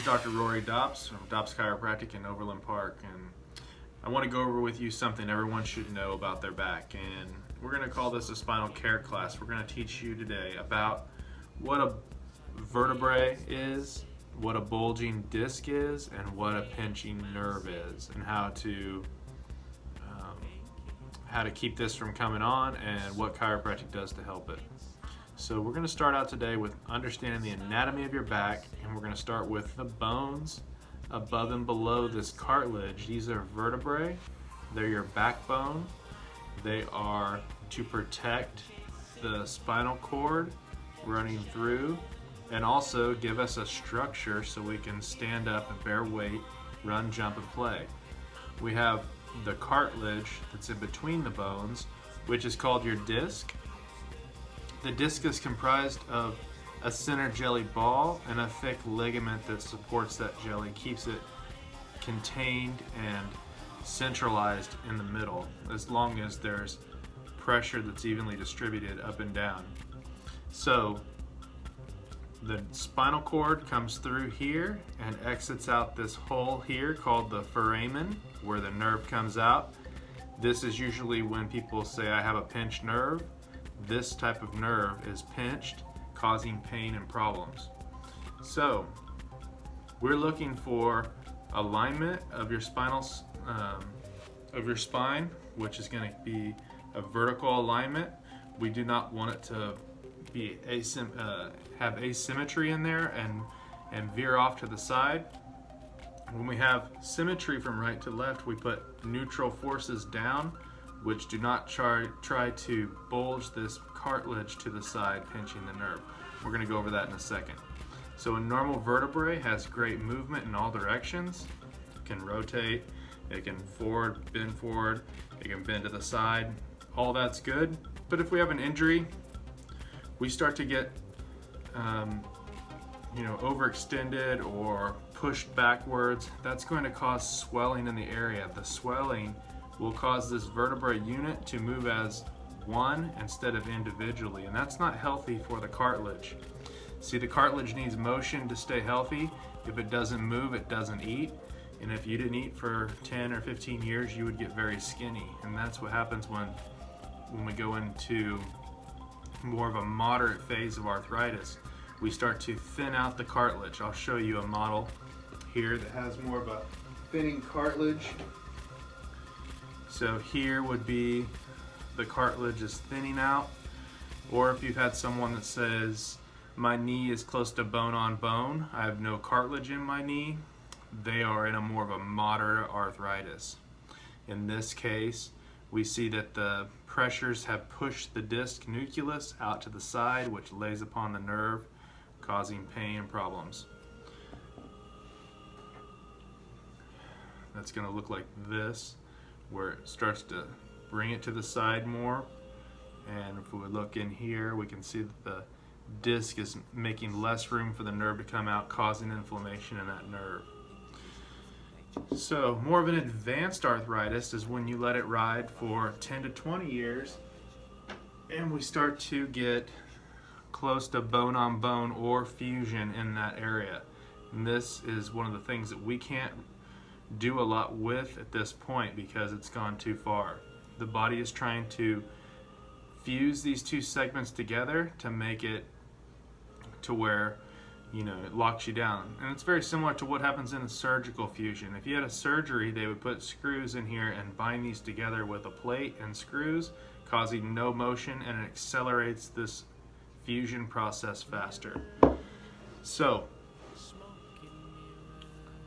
Dr. Rory Dopps from Dopps Chiropractic in Overland Park, and I want to go over with you something everyone should know about their back. And we're going to call this a spinal care class. We're going to teach you today about what a vertebrae is, what a bulging disc is, and what a pinching nerve is, and how to keep this from coming on, and what chiropractic does to help it. So we're going to start out today with understanding the anatomy of your back, and we're going to start with the bones above and below this cartilage. These are vertebrae. They're your backbone. They are to protect the spinal cord running through, and also give us a structure so we can stand up and bear weight, run, jump, and play. We have the cartilage that's in between the bones, which is called your disc. The disc is comprised of a center jelly ball and a thick ligament that supports that jelly, keeps it contained and centralized in the middle, as long as there's pressure that's evenly distributed up and down. So the spinal cord comes through here and exits out this hole here called the foramen, where the nerve comes out. This is usually when people say, I have a pinched nerve. This type of nerve is pinched, causing pain and problems. So we're looking for alignment of your spine, which is going to be a vertical alignment. We do not want it to be have asymmetry in there and veer off to the side. When we have symmetry from right to left, we put neutral forces down, which do not try to bulge this cartilage to the side, pinching the nerve. We're going to go over that in a second. So a normal vertebrae has great movement in all directions. It can rotate, it can bend forward, it can bend to the side. All that's good. But if we have an injury, we start to get overextended or pushed backwards. That's going to cause swelling in the area. The swelling will cause this vertebrae unit to move as one instead of individually, and that's not healthy for the cartilage. See, the cartilage needs motion to stay healthy. If it doesn't move, it doesn't eat, and if you didn't eat for 10 or 15 years, you would get very skinny, and that's what happens when we go into more of a moderate phase of arthritis. We start to thin out the cartilage. I'll show you a model here that has more of a thinning cartilage. So here would be the cartilage is thinning out, or if you've had someone that says, my knee is close to bone on bone, I have no cartilage in my knee, they are in a more of a moderate arthritis. In this case, we see that the pressures have pushed the disc nucleus out to the side, which lays upon the nerve, causing pain and problems. That's going to look like this, where it starts to bring it to the side more. And if we look in here, we can see that the disc is making less room for the nerve to come out, causing inflammation in that nerve. So more of an advanced arthritis is when you let it ride for 10 to 20 years and we start to get close to bone on bone or fusion in that area. And this is one of the things that we can't do a lot with at this point because it's gone too far. The body is trying to fuse these two segments together to make it to where it locks you down. And it's very similar to what happens in a surgical fusion. If you had a surgery, they would put screws in here and bind these together with a plate and screws, causing no motion, and it accelerates this fusion process faster. So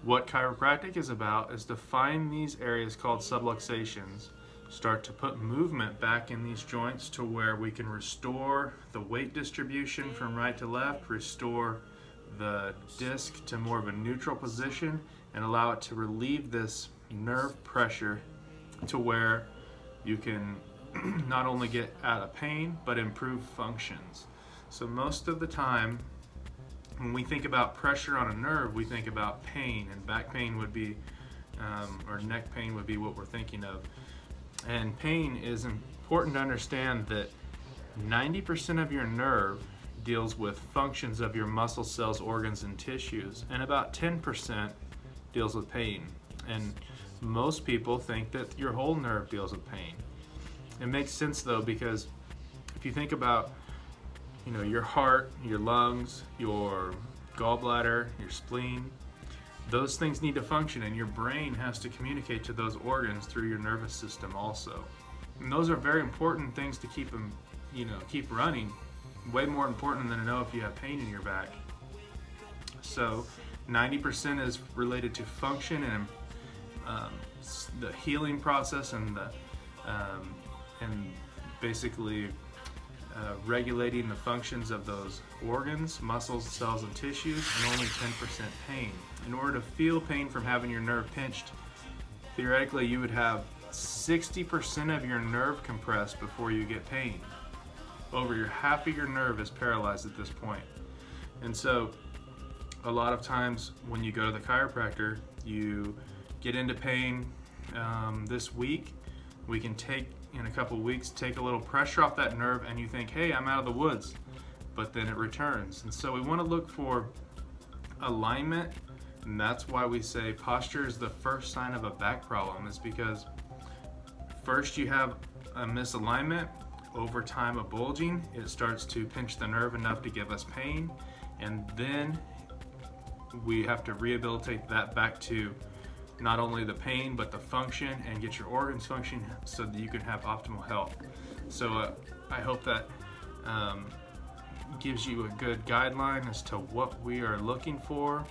what chiropractic is about is to find these areas called subluxations, start to put movement back in these joints to where we can restore the weight distribution from right to left, restore the disc to more of a neutral position, and allow it to relieve this nerve pressure to where you can not only get out of pain but improve functions. So most of the time when we think about pressure on a nerve, we think about pain, and back pain would be or neck pain would be what we're thinking of. And pain is important to understand that 90% of your nerve deals with functions of your muscle cells, organs, and tissues, and about 10% deals with pain. And most people think that your whole nerve deals with pain. It makes sense though, because if you think about, your heart, your lungs, your gallbladder, your spleen, those things need to function, and your brain has to communicate to those organs through your nervous system also. And those are very important things to keep them, keep running. Way more important than to know if you have pain in your back. So 90% is related to function and the healing process and basically regulating the functions of those organs, muscles, cells, and tissues, and only 10% pain. In order to feel pain from having your nerve pinched, theoretically you would have 60% of your nerve compressed before you get pain. Over half of your nerve is paralyzed at this point. And so a lot of times when you go to the chiropractor, you get into pain this week. We can in a couple of weeks, take a little pressure off that nerve, and you think, hey, I'm out of the woods, but then it returns. And so we want to look for alignment, and that's why we say posture is the first sign of a back problem, is because first you have a misalignment, over time a bulging, it starts to pinch the nerve enough to give us pain, and then we have to rehabilitate that back to not only the pain but the function, and get your organs functioning so that you can have optimal health. So I hope that gives you a good guideline as to what we are looking for.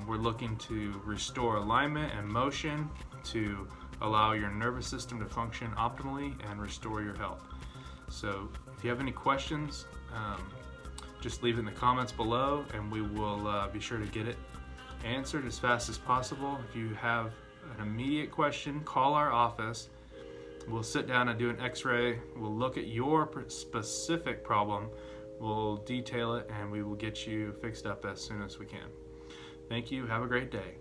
We're looking to restore alignment and motion to allow your nervous system to function optimally and restore your health. So if you have any questions, just leave it in the comments below, and we will be sure to get it answered as fast as possible. If you have an immediate question, call our office. We'll sit down and do an x-ray. We'll look at your specific problem. We'll detail it, and we will get you fixed up as soon as we can. Thank you. Have a great day.